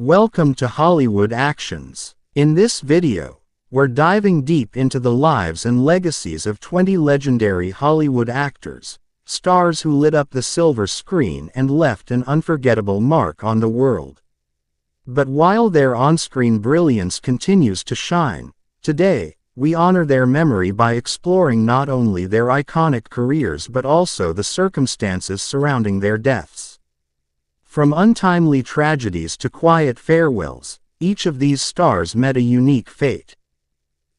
Welcome to Hollywood Actions. In this video, we're diving deep into the lives and legacies of 20 legendary Hollywood actors, stars who lit up the silver screen and left an unforgettable mark on the world. But while their on-screen brilliance continues to shine, today, we honor their memory by exploring not only their iconic careers but also the circumstances surrounding their deaths. From untimely tragedies to quiet farewells, each of these stars met a unique fate.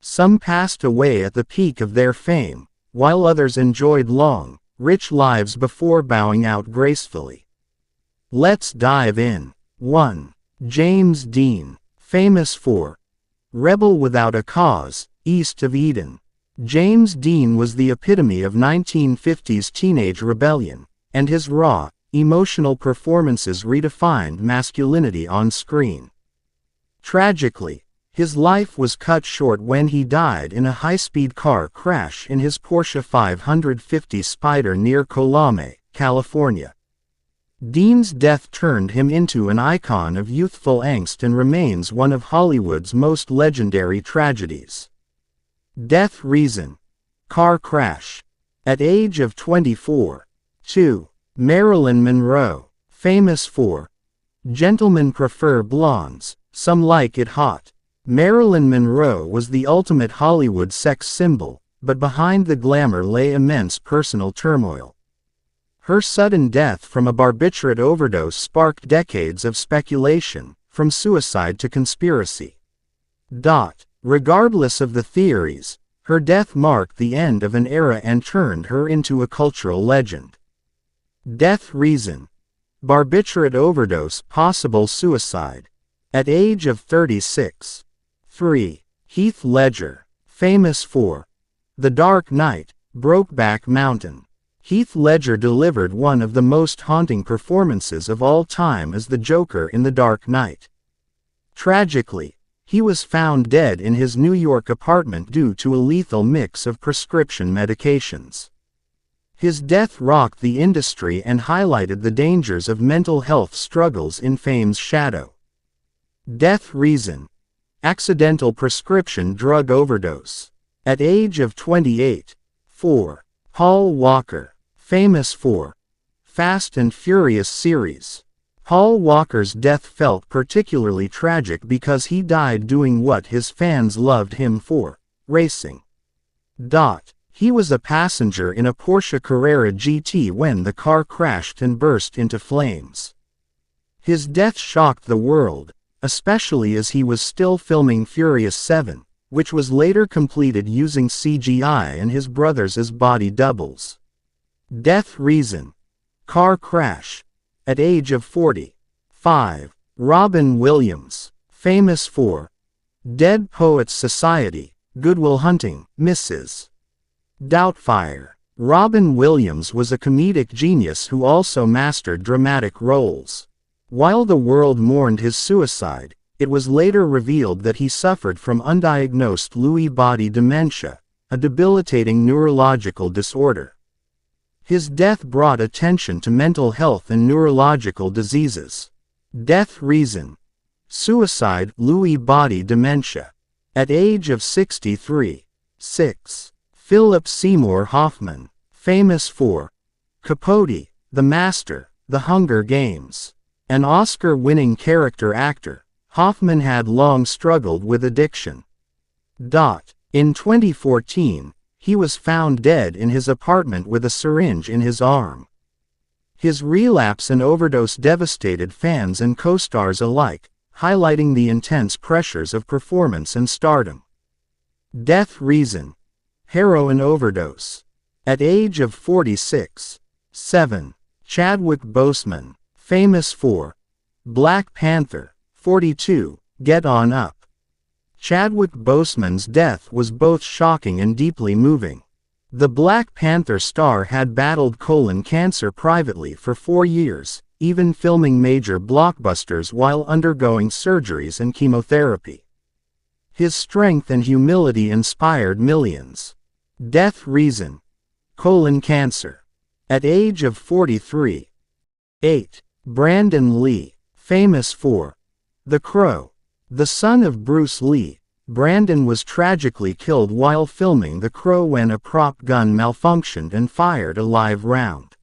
Some passed away at the peak of their fame, while others enjoyed long, rich lives before bowing out gracefully. Let's dive in. 1. James Dean, famous for Rebel Without a Cause, East of Eden. James Dean was the epitome of 1950s teenage rebellion, and his raw, emotional performances redefined masculinity on screen. Tragically, his life was cut short when he died in a high-speed car crash in his Porsche 550 Spyder near Colame, California. Dean's death turned him into an icon of youthful angst and remains one of Hollywood's most legendary tragedies. Death reason: car crash. At age of 24. 2. Marilyn Monroe, famous for Gentlemen Prefer Blondes, Some Like It Hot. Marilyn Monroe was the ultimate Hollywood sex symbol, but behind the glamour lay immense personal turmoil. Her sudden death from a barbiturate overdose sparked decades of speculation, from suicide to conspiracy. Regardless of the theories, her death marked the end of an era and turned her into a cultural legend. Death reason: barbiturate overdose, possible suicide. At age of 36. 3. Heath Ledger, famous for The Dark Knight, Brokeback Mountain. Heath Ledger delivered one of the most haunting performances of all time as the Joker in The Dark Knight. Tragically, he was found dead in his New York apartment due to a lethal mix of prescription medications. His death rocked the industry and highlighted the dangers of mental health struggles in fame's shadow. Death reason: accidental prescription drug overdose. At age of 28. 4. Paul Walker, famous for Fast and Furious series. Paul Walker's death felt particularly tragic because he died doing what his fans loved him for: racing. He was a passenger in a Porsche Carrera GT when the car crashed and burst into flames. His death shocked the world, especially as he was still filming Furious 7, which was later completed using CGI and his brothers as body doubles. Death reason: car crash. At age of 40. 5. Robin Williams, famous for Dead Poets Society, Good Will Hunting, Mrs. Doubtfire. Robin Williams was a comedic genius who also mastered dramatic roles. While the world mourned his suicide, it was later revealed that he suffered from undiagnosed Lewy body dementia, a debilitating neurological disorder. His death brought attention to mental health and neurological diseases. Death reason: suicide, Lewy body dementia. At age of 63. 6. Philip Seymour Hoffman, famous for Capote, The Master, The Hunger Games. An Oscar-winning character actor, Hoffman had long struggled with addiction. In 2014, he was found dead in his apartment with a syringe in his arm. His relapse and overdose devastated fans and co-stars alike, highlighting the intense pressures of performance and stardom. Death reason: heroin overdose. At age of 46. 7. Chadwick Boseman, famous for Black Panther, 42, Get On Up. Chadwick Boseman's death was both shocking and deeply moving. The Black Panther star had battled colon cancer privately for 4 years, even filming major blockbusters while undergoing surgeries and chemotherapy. His strength and humility inspired millions. Death reason: colon cancer. At age of 43. 8. Brandon Lee, famous for The Crow. The son of Bruce Lee, Brandon was tragically killed while filming The Crow when a prop gun malfunctioned and fired a live round.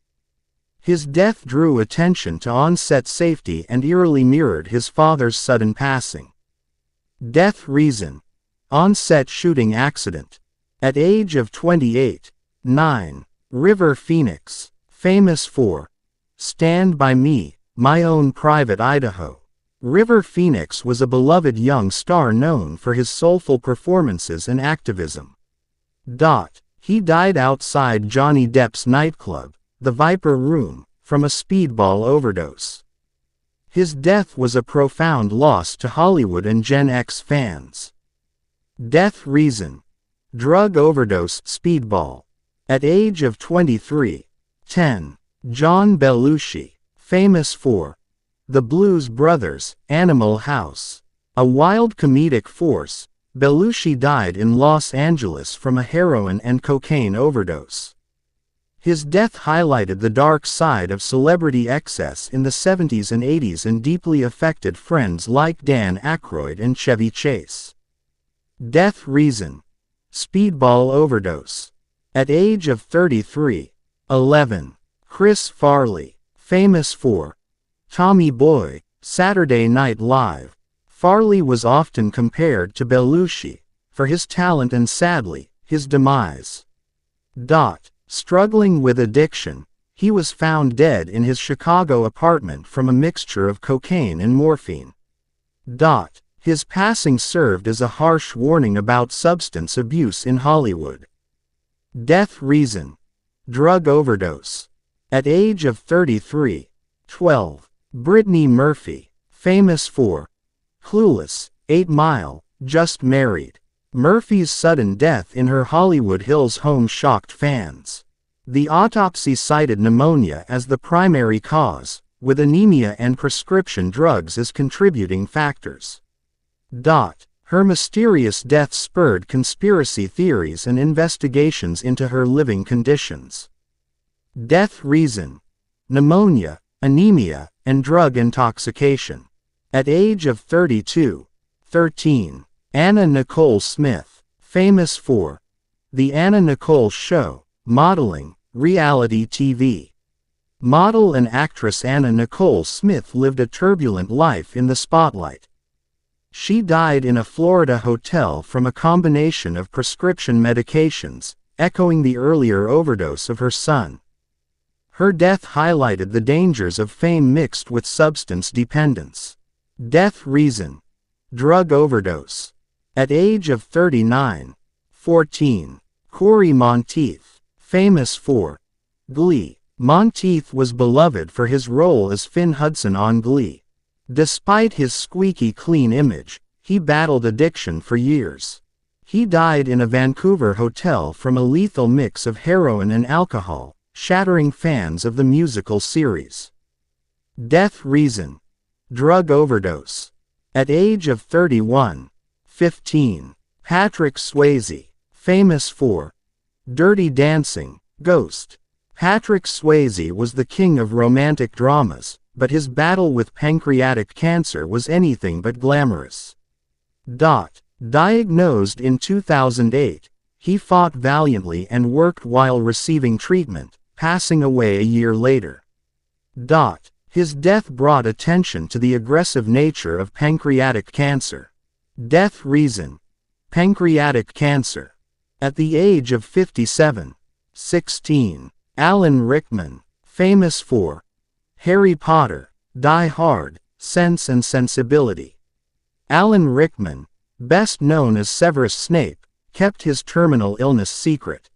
His death drew attention to on-set safety and eerily mirrored his father's sudden passing. Death reason: on-set shooting accident. At age of 28. 9. River Phoenix, famous for Stand By Me, My Own Private Idaho. River Phoenix was a beloved young star known for his soulful performances and activism. He died outside Johnny Depp's nightclub, the Viper Room, from a speedball overdose. His death was a profound loss to Hollywood and Gen X fans. Death reason: drug overdose, speedball. At age of 23. 10. John Belushi, famous for The Blues Brothers, Animal House. A wild comedic force, Belushi died in Los Angeles from a heroin and cocaine overdose. His death highlighted the dark side of celebrity excess in the 70s and 80s and deeply affected friends like Dan Aykroyd and Chevy Chase. Death reason: speedball overdose. At age of 33. 11. Chris Farley, famous for Tommy Boy, Saturday Night Live. Farley was often compared to Belushi for his talent and sadly, his demise. Struggling with addiction, he was found dead in his Chicago apartment from a mixture of cocaine and morphine. His passing served as a harsh warning about substance abuse in Hollywood. Death reason: drug overdose. At age of 33. 12. Brittany Murphy, famous for Clueless, 8 Mile, Just Married. Murphy's sudden death in her Hollywood Hills home shocked fans. The autopsy cited pneumonia as the primary cause, with anemia and prescription drugs as contributing factors. Her mysterious death spurred conspiracy theories and investigations into her living conditions. Death reason: pneumonia, anemia, and drug intoxication. At age of 32. 13. Anna Nicole Smith, famous for The Anna Nicole Show, modeling, reality TV. Model and actress Anna Nicole Smith lived a turbulent life in the spotlight. She died in a Florida hotel from a combination of prescription medications, echoing the earlier overdose of her son. Her death highlighted the dangers of fame mixed with substance dependence. Death reason: drug overdose. At age of 39. 14. Corey Monteith, famous for Glee. Monteith was beloved for his role as Finn Hudson on Glee. Despite his squeaky clean image, he battled addiction for years. He died in a Vancouver hotel from a lethal mix of heroin and alcohol, shattering fans of the musical series. Death reason: drug overdose. At age of 31. 15. Patrick Swayze, famous for Dirty Dancing, Ghost. Patrick Swayze was the king of romantic dramas, but his battle with pancreatic cancer was anything but glamorous. Diagnosed in 2008, he fought valiantly and worked while receiving treatment, passing away a year later. His death brought attention to the aggressive nature of pancreatic cancer. Death reason: pancreatic cancer. At the age of 57. 16. Alan Rickman, famous for Harry Potter, Die Hard, Sense and Sensibility. Alan Rickman, best known as Severus Snape, kept his terminal illness secret.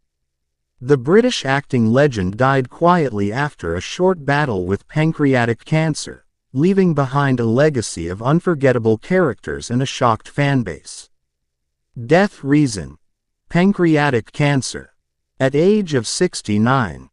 The British acting legend died quietly after a short battle with pancreatic cancer, leaving behind a legacy of unforgettable characters and a shocked fanbase. Death reason: pancreatic cancer. At age of 69.